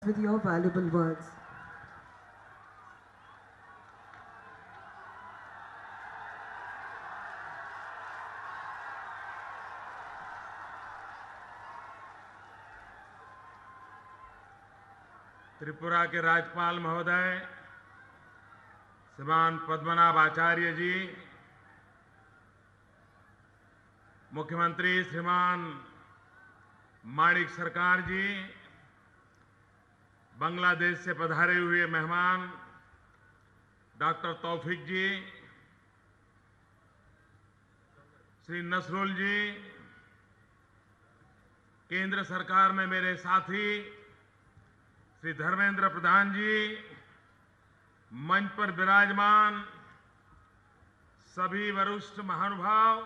with your valuable words. Tripura के राज्यपाल महोदय श्रीमान पद्मनाभ आचार्य जी, मुख्यमंत्री श्रीमान माणिक सरकार जी, बांग्लादेश से पधारे हुए मेहमान डॉक्टर तौफीक जी, श्री नसरुल जी, केंद्र सरकार में मेरे साथी श्री धर्मेंद्र प्रधान जी, मंच पर विराजमान सभी वरिष्ठ महानुभाव,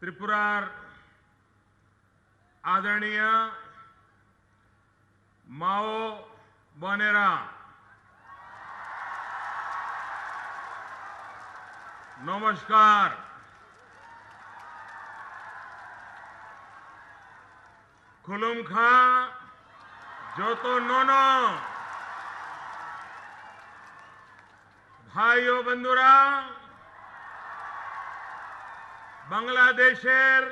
त्रिपुरा आदरणीय माओ बोनेरा, नमस्कार। खुलुमखा जोतो नोनो, भाइयों बंधुरा, बांग्लादेशेर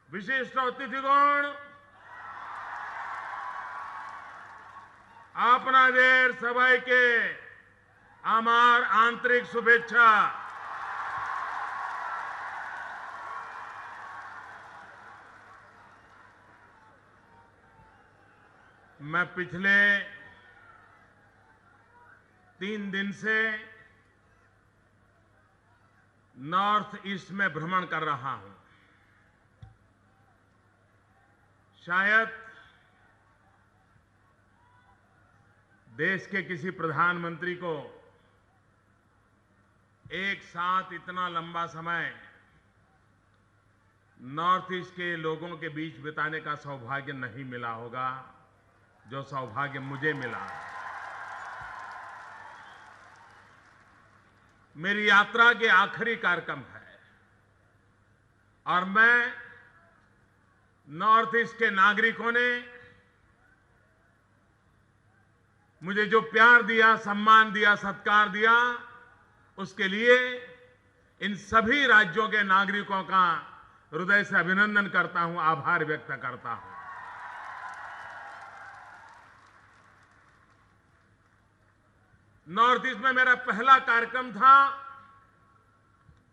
विशिष्ट अतिथिगण, आपनादेर सबाइके आमार आंतरिक शुभेच्छा। मैं पिछले 3 दिन से नॉर्थ ईस्ट में भ्रमण कर रहा हूं। शायद देश के किसी प्रधानमंत्री को एक साथ इतना लंबा समय नॉर्थ ईस्ट के लोगों के बीच बिताने का सौभाग्य नहीं मिला होगा, जो सौभाग्य मुझे मिला। मेरी यात्रा के आखिरी कार्यक्रम है और मैं नॉर्थ ईस्ट के नागरिकों ने मुझे जो प्यार दिया, सम्मान दिया, सत्कार दिया, उसके लिए इन सभी राज्यों के नागरिकों का हृदय से अभिनंदन करता हूं, आभार व्यक्त करता हूं। नॉर्थ ईस्ट में मेरा पहला कार्यक्रम था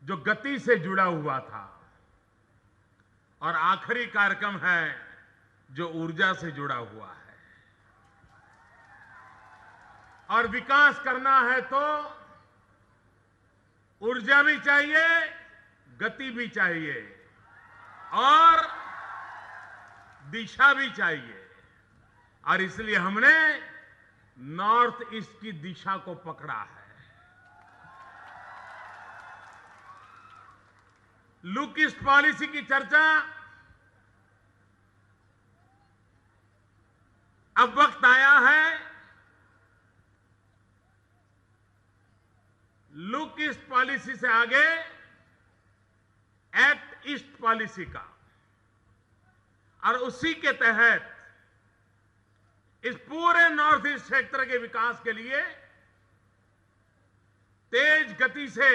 जो गति से जुड़ा हुआ था और आखिरी कार्यक्रम है जो ऊर्जा से जुड़ा हुआ है। और विकास करना है तो ऊर्जा भी चाहिए, गति भी चाहिए और दिशा भी चाहिए। और इसलिए हमने नॉर्थ ईस्ट की दिशा को पकड़ा है। लुक ईस्ट पॉलिसी की चर्चा अब वक्त आया है लुक ईस्ट पॉलिसी से आगे एक्ट ईस्ट पॉलिसी का, और उसी के तहत इस पूरे नॉर्थ ईस्ट क्षेत्र के विकास के लिए तेज गति से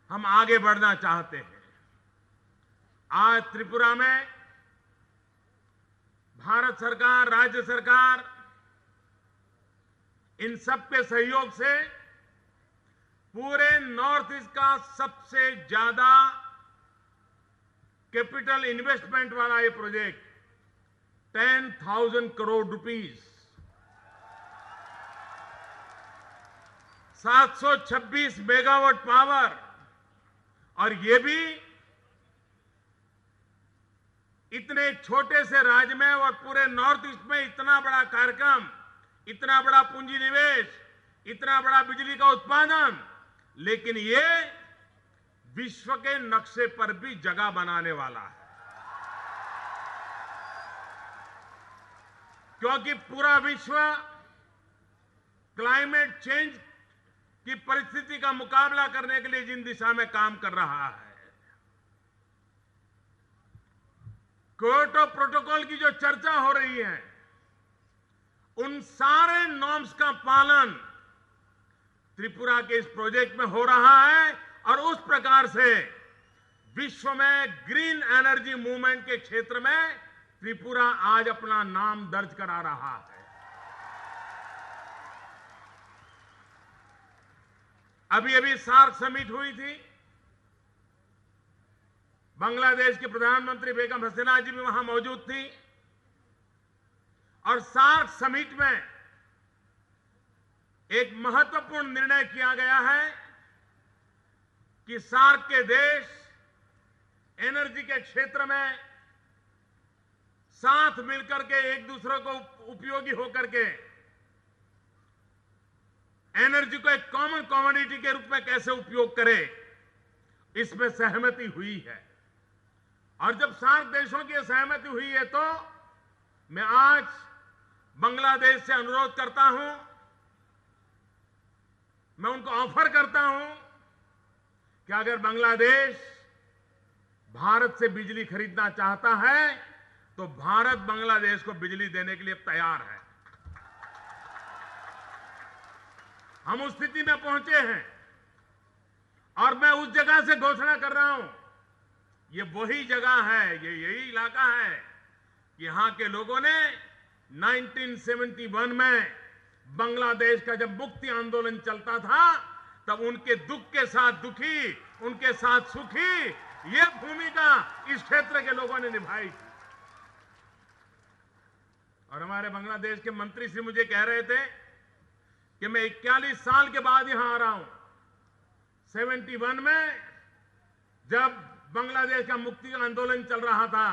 हम आगे बढ़ना चाहते हैं। आज त्रिपुरा में भारत सरकार, राज्य सरकार, इन सबके सहयोग से पूरे नॉर्थ ईस्ट का सबसे ज्यादा कैपिटल इन्वेस्टमेंट वाला ये project 10,000 crore rupees, 726 megawatt power, और ये भी इतने छोटे से राज्य में और पूरे नॉर्थ ईस्ट में इतना बड़ा कार्यक्रम, इतना बड़ा पूंजी निवेश, इतना बड़ा बिजली का उत्पादन, लेकिन ये विश्व के नक्शे पर भी जगह बनाने वाला है। क्योंकि पूरा विश्व क्लाइमेट चेंज की परिस्थिति का मुकाबला करने के लिए जिन दिशा में काम कर रहा है, क्योटो प्रोटोकॉल की जो चर्चा हो रही है, उन सारे नॉर्म्स का पालन त्रिपुरा के इस प्रोजेक्ट में हो रहा है और उस प्रकार से विश्व में ग्रीन एनर्जी मूवमेंट के क्षेत्र में त्रिपुरा आज अपना नाम दर्ज करा रहा है। अभी अभी सार्क समिट हुई थी। बांग्लादेश की प्रधानमंत्री बेगम हसीना जी भी वहां मौजूद थी और सार्क समिट में एक महत्वपूर्ण निर्णय किया गया है कि सार्क के देश एनर्जी के क्षेत्र में साथ मिलकर के एक दूसरे को उपयोगी होकर के एनर्जी को एक कॉमन कमोडिटी के रूप में कैसे उपयोग करे, इसमें सहमति हुई है। और जब सार्क देशों की सहमति हुई है तो मैं आज बांग्लादेश से अनुरोध करता हूं, मैं उनको ऑफर करता हूं कि अगर बांग्लादेश भारत से बिजली खरीदना चाहता है तो भारत बांग्लादेश को बिजली देने के लिए तैयार है। हम उस स्थिति में पहुंचे हैं और मैं उस जगह से घोषणा कर रहा हूं, ये वही जगह है, ये यही इलाका है। यहां के लोगों ने 1971 में बांग्लादेश का जब मुक्ति आंदोलन चलता था तब उनके दुख के साथ दुखी, उनके साथ सुखी, ये भूमिका इस क्षेत्र के लोगों ने निभाई थी। और हमारे बांग्लादेश के मंत्री श्री मुझे कह रहे थे कि मैं 41 साल के बाद यहां आ रहा हूं। 71 में जब बांग्लादेश का मुक्ति आंदोलन चल रहा था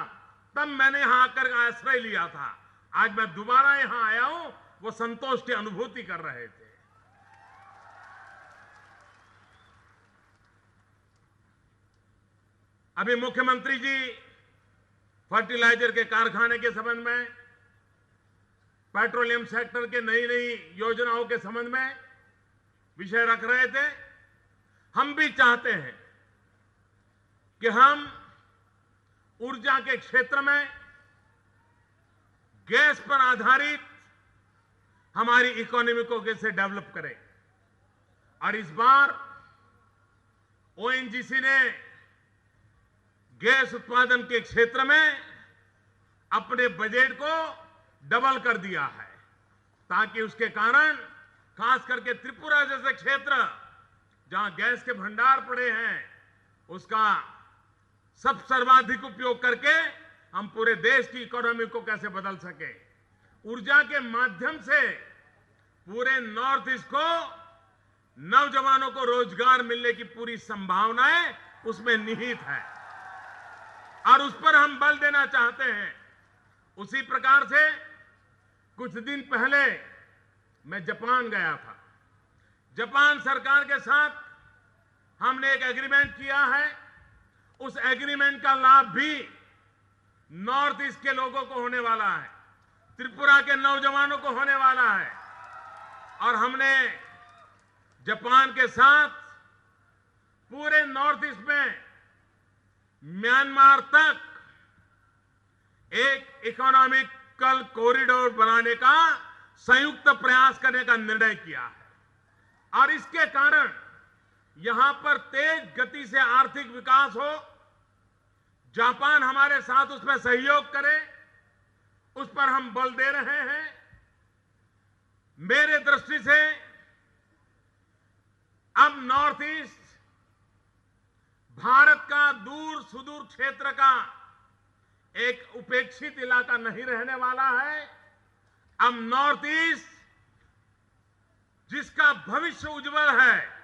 तब मैंने यहां आकर आश्रय लिया था। आज मैं दोबारा यहां आया हूं, वो संतोष की अनुभूति कर रहे थे। अभी मुख्यमंत्री जी फर्टिलाइजर के कारखाने के संबंध में, पेट्रोलियम सेक्टर के नई नई योजनाओं के संबंध में विषय रख रहे थे। हम भी चाहते हैं कि हम ऊर्जा के क्षेत्र में गैस पर आधारित हमारी इकोनॉमी को कैसे डेवलप करें। और इस बार ओएनजीसी ने गैस उत्पादन के क्षेत्र में अपने बजट को डबल कर दिया है, ताकि उसके कारण खास करके त्रिपुरा जैसे क्षेत्र जहां गैस के भंडार पड़े हैं, उसका सब सर्वाधिक उपयोग करके हम पूरे देश की इकोनॉमी को कैसे बदल सके। ऊर्जा के माध्यम से पूरे नॉर्थ ईस्ट को नौजवानों को रोजगार मिलने की पूरी संभावनाएं उसमें निहित है और उस पर हम बल देना चाहते हैं। उसी प्रकार से कुछ दिन पहले मैं जापान गया था। जापान सरकार के साथ हमने एक एग्रीमेंट किया है। उस एग्रीमेंट का लाभ भी नॉर्थ ईस्ट के लोगों को होने वाला है, त्रिपुरा के नौजवानों को होने वाला है। और हमने जापान के साथ पूरे नॉर्थ ईस्ट में म्यांमार तक एक इकोनॉमिकल कॉरिडोर बनाने का संयुक्त प्रयास करने का निर्णय किया है। और इसके कारण यहां पर तेज गति से आर्थिक विकास हो, जापान हमारे साथ उसमें सहयोग करे, उस पर हम बल दे रहे हैं। मेरे दृष्टि से अब नॉर्थ ईस्ट भारत का दूर सुदूर क्षेत्र का एक उपेक्षित इलाका नहीं रहने वाला है। अब नॉर्थ ईस्ट जिसका भविष्य उज्जवल है,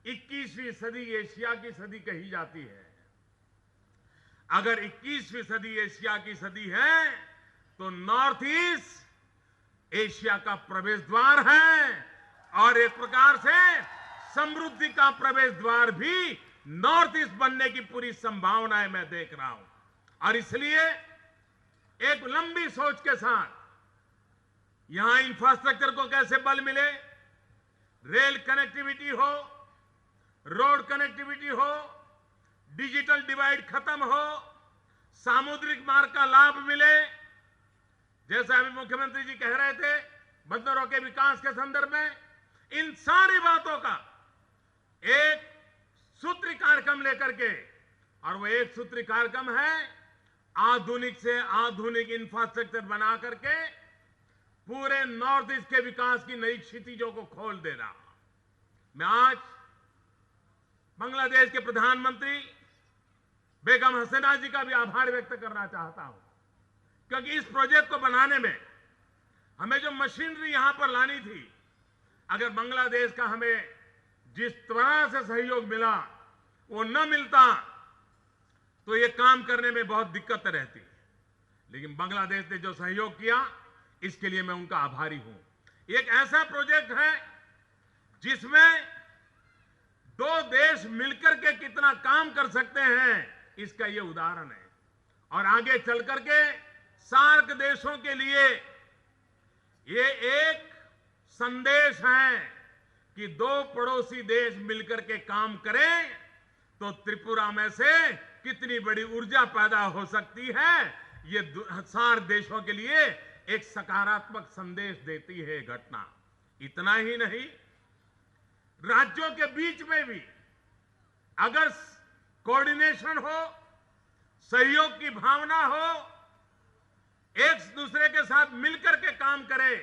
21वीं सदी एशिया की सदी कही जाती है। अगर 21वीं सदी एशिया की सदी है तो नॉर्थ ईस्ट एशिया का प्रवेश द्वार है और एक प्रकार से समृद्धि का प्रवेश द्वार भी नॉर्थ ईस्ट बनने की पूरी संभावनाएं मैं देख रहा हूं। और इसलिए एक लंबी सोच के साथ यहां इंफ्रास्ट्रक्चर को कैसे बल मिले, रेल कनेक्टिविटी हो, रोड कनेक्टिविटी हो, डिजिटल डिवाइड खत्म हो, सामुद्रिक मार्ग का लाभ मिले, जैसा अभी मुख्यमंत्री जी कह रहे थे बंदरों के विकास के संदर्भ में, इन सारी बातों का एक सूत्री कार्यक्रम लेकर के, और वो एक सूत्री कार्यक्रम है आधुनिक से आधुनिक इंफ्रास्ट्रक्चर बना करके पूरे नॉर्थ ईस्ट के विकास की नई क्षितिजों को खोल देना। मैं आज बांग्लादेश के प्रधानमंत्री बेगम हसीना जी का भी आभार व्यक्त करना चाहता हूं, क्योंकि इस प्रोजेक्ट को बनाने में हमें जो मशीनरी यहां पर लानी थी, अगर बांग्लादेश का हमें जिस तरह से सहयोग मिला वो न मिलता तो ये काम करने में बहुत दिक्कत रहती। लेकिन बांग्लादेश ने जो सहयोग किया इसके लिए मैं उनका आभारी हूं। एक ऐसा प्रोजेक्ट है जिसमें दो देश मिलकर के कितना काम कर सकते हैं, इसका ये उदाहरण है। और आगे चल करके सार्क देशों के लिए ये एक संदेश है कि दो पड़ोसी देश मिलकर के काम करें तो त्रिपुरा में से कितनी बड़ी ऊर्जा पैदा हो सकती है। ये सार्क देशों के लिए एक सकारात्मक संदेश देती है घटना। इतना ही नहीं, राज्यों के बीच में भी अगर कोऑर्डिनेशन हो, सहयोग की भावना हो, एक दूसरे के साथ मिलकर के काम करे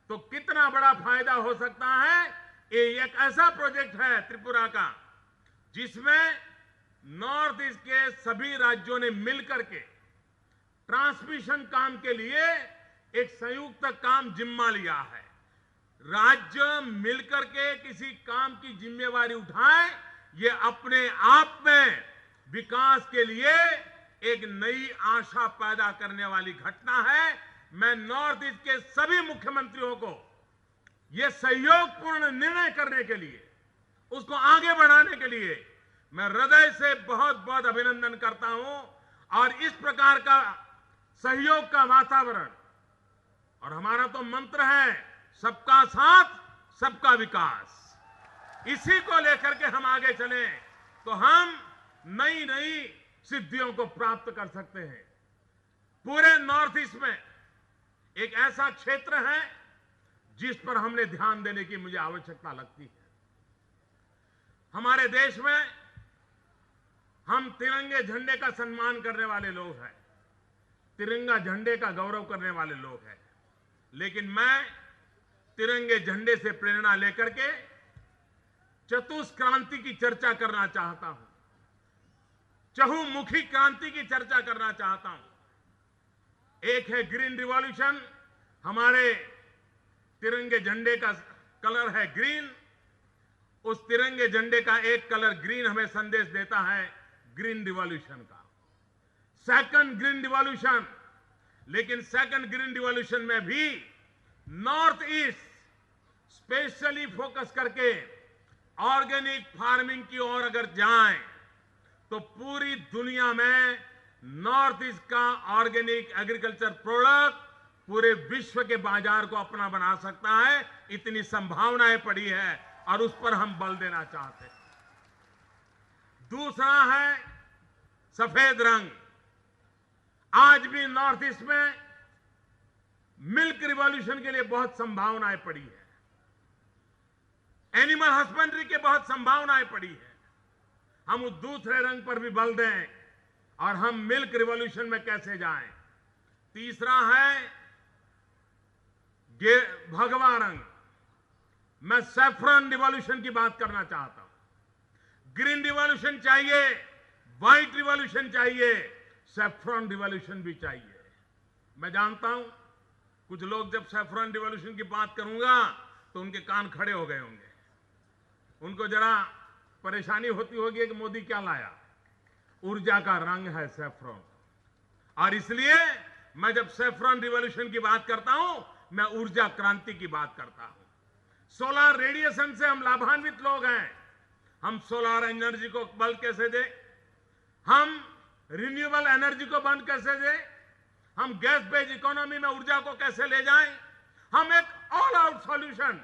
तो कितना बड़ा फायदा हो सकता है। ये एक ऐसा प्रोजेक्ट है त्रिपुरा का जिसमें नॉर्थ ईस्ट के सभी राज्यों ने मिलकर के ट्रांसमिशन काम के लिए एक संयुक्त काम जिम्मा लिया है। राज्य मिलकर के किसी काम की जिम्मेवारी उठाए, ये अपने आप में विकास के लिए एक नई आशा पैदा करने वाली घटना है। मैं नॉर्थ ईस्ट के सभी मुख्यमंत्रियों को ये सहयोगपूर्ण निर्णय करने के लिए, उसको आगे बढ़ाने के लिए मैं हृदय से बहुत बहुत अभिनंदन करता हूं। और इस प्रकार का सहयोग का वातावरण, और हमारा तो मंत्र है सबका साथ सबका विकास, इसी को लेकर के हम आगे चलें तो हम नई नई सिद्धियों को प्राप्त कर सकते हैं। पूरे नॉर्थ ईस्ट में एक ऐसा क्षेत्र है जिस पर हमने ध्यान देने की मुझे आवश्यकता लगती है। हमारे देश में हम तिरंगे झंडे का सम्मान करने वाले लोग हैं, तिरंगा झंडे का गौरव करने वाले लोग हैं। लेकिन मैं तिरंगे झंडे से प्रेरणा लेकर के चतुष्क्रांति की चर्चा करना चाहता हूं, चहुमुखी क्रांति की चर्चा करना चाहता हूं। एक है ग्रीन रिवॉल्यूशन, हमारे तिरंगे झंडे का कलर है ग्रीन। उस तिरंगे झंडे का एक कलर ग्रीन हमें संदेश देता है ग्रीन रिवॉल्यूशन का। सेकंड ग्रीन रिवॉल्यूशन, लेकिन सेकंड ग्रीन रिवॉल्यूशन में भी नॉर्थ ईस्ट स्पेशली फोकस करके ऑर्गेनिक फार्मिंग की ओर अगर जाएं तो पूरी दुनिया में नॉर्थ ईस्ट का ऑर्गेनिक एग्रीकल्चर प्रोडक्ट पूरे विश्व के बाजार को अपना बना सकता है। इतनी संभावनाएं पड़ी है और उस पर हम बल देना चाहते हैं। दूसरा है सफेद रंग। आज भी नॉर्थ ईस्ट में मिल्क रिवॉल्यूशन के लिए बहुत संभावनाएं पड़ी है, एनिमल हस्बेंड्री के बहुत संभावनाएं पड़ी है। हम उस दूसरे रंग पर भी बल दें और हम मिल्क रिवॉल्यूशन में कैसे जाएं। तीसरा है भगवा रंग। मैं सैफ्रॉन रिवॉल्यूशन की बात करना चाहता हूं। ग्रीन रिवॉल्यूशन चाहिए, व्हाइट रिवॉल्यूशन चाहिए, सैफ्रॉन रिवॉल्यूशन भी चाहिए। मैं जानता हूं कुछ लोग जब सैफ्रॉन रिवॉल्यूशन की बात करूंगा तो उनके कान खड़े हो गए होंगे, उनको जरा परेशानी होती होगी कि मोदी क्या लाया। ऊर्जा का रंग है सैफ्रॉन, और इसलिए मैं जब सैफ्रॉन रिवॉल्यूशन की बात करता हूं मैं ऊर्जा क्रांति की बात करता हूं। सोलर रेडिएशन से हम लाभान्वित लोग हैं। हम सोलर एनर्जी को बल कैसे दें, हम रिन्यूएबल एनर्जी को बंद कैसे दें, हम गैस बेस्ड इकोनॉमी में ऊर्जा को कैसे ले जाएं, हम एक ऑल आउट सॉल्यूशन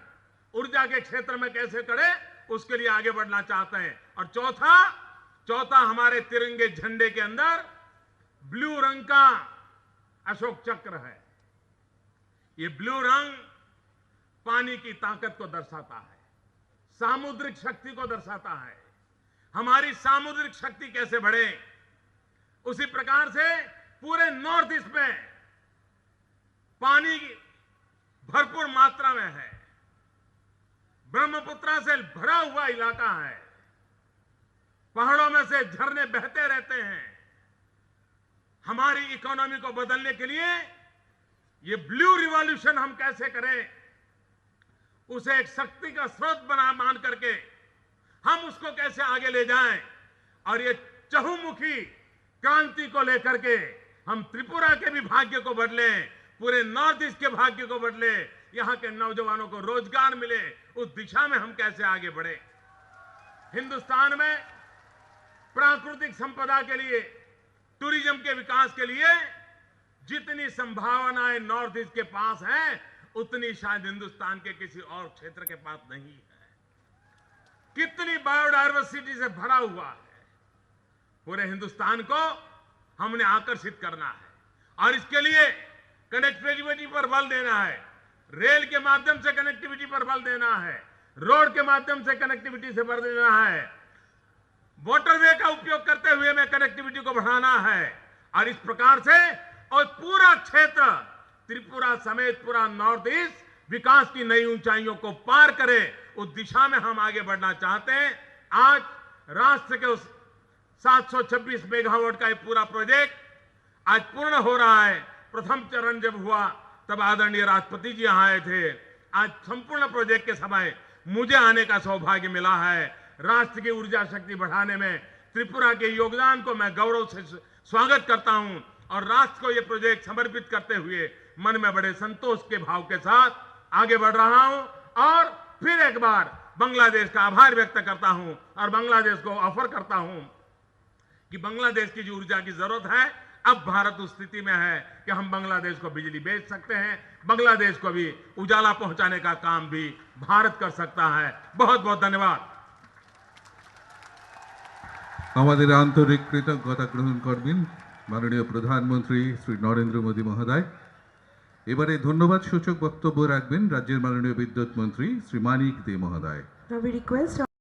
ऊर्जा के क्षेत्र में कैसे करें, उसके लिए आगे बढ़ना चाहते हैं। और चौथा हमारे तिरंगे झंडे के अंदर ब्लू रंग का अशोक चक्र है। ये ब्लू रंग पानी की ताकत को दर्शाता है, सामुद्रिक शक्ति को दर्शाता है। हमारी सामुद्रिक शक्ति कैसे बढ़े, उसी प्रकार से पूरे नॉर्थ ईस्ट में पानी भरपूर मात्रा में है। ब्रह्मपुत्र से भरा हुआ इलाका है, पहाड़ों में से झरने बहते रहते हैं। हमारी इकोनॉमी को बदलने के लिए ये ब्लू रिवॉल्यूशन हम कैसे करें, उसे एक शक्ति का स्रोत मान करके हम उसको कैसे आगे ले जाएं, और ये चहुमुखी क्रांति को लेकर के हम त्रिपुरा के भी भाग्य को बदले, पूरे नॉर्थ ईस्ट के भाग्य को बदले, यहां के नौजवानों को रोजगार मिले, उस दिशा में हम कैसे आगे बढ़े। हिंदुस्तान में प्राकृतिक संपदा के लिए, टूरिज्म के विकास के लिए जितनी संभावनाएं नॉर्थ ईस्ट के पास हैं, उतनी शायद हिंदुस्तान के किसी और क्षेत्र के पास नहीं है। कितनी बायोडायवर्सिटी से भरा हुआ है। पूरे हिंदुस्तान को हमने आकर्षित करना है, और इसके लिए कनेक्टिविटी पर बल देना है। रेल के माध्यम से कनेक्टिविटी पर बल देना है, रोड के माध्यम से कनेक्टिविटी से बल देना है, वाटरवे का उपयोग करते हुए में कनेक्टिविटी को बढ़ाना है। और इस प्रकार से और पूरा क्षेत्र त्रिपुरा समेत पूरा नॉर्थ ईस्ट विकास की नई ऊंचाइयों को पार करे, उस दिशा में हम आगे बढ़ना चाहते हैं। आज राष्ट्र के उस 726 मेगावाट का ये पूरा प्रोजेक्ट आज पूर्ण हो रहा है। प्रथम चरण जब हुआ तब आदरणीय राष्ट्रपति जी यहां आए थे। आज संपूर्ण प्रोजेक्ट के समय मुझे आने का सौभाग्य मिला है। राष्ट्र की ऊर्जा शक्ति बढ़ाने में त्रिपुरा के योगदान को मैं गौरव से स्वागत करता हूं, और राष्ट्र को यह प्रोजेक्ट समर्पित करते हुए मन में बड़े संतोष के भाव के साथ आगे बढ़ रहा हूं। और फिर एक बार बांग्लादेश का आभार व्यक्त करता हूं, और बांग्लादेश को ऑफर करता हूं कि बांग्लादेश की जो ऊर्जा की जरूरत है, अब भारत उस स्थिति में है कि हम बांग्लादेश को बिजली बेच सकते हैं, बांग्लादेश को भी उजाला पहुंचाने का काम भी भारत कर सकता है। बहुत बहुत धन्यवाद। আমাদের আন্তরিক কৃতজ্ঞতা গ্রহণ করবেন মাননীয় প্রধানমন্ত্রী শ্রী নরেন্দ্র মোদী মহোদয়। এবারে ধন্যবাদ সূচক বক্তব্য রাখবেন রাজ্যের মাননীয় বিদ্যুৎ মন্ত্রী শ্রী মানিক দে মহোদয়।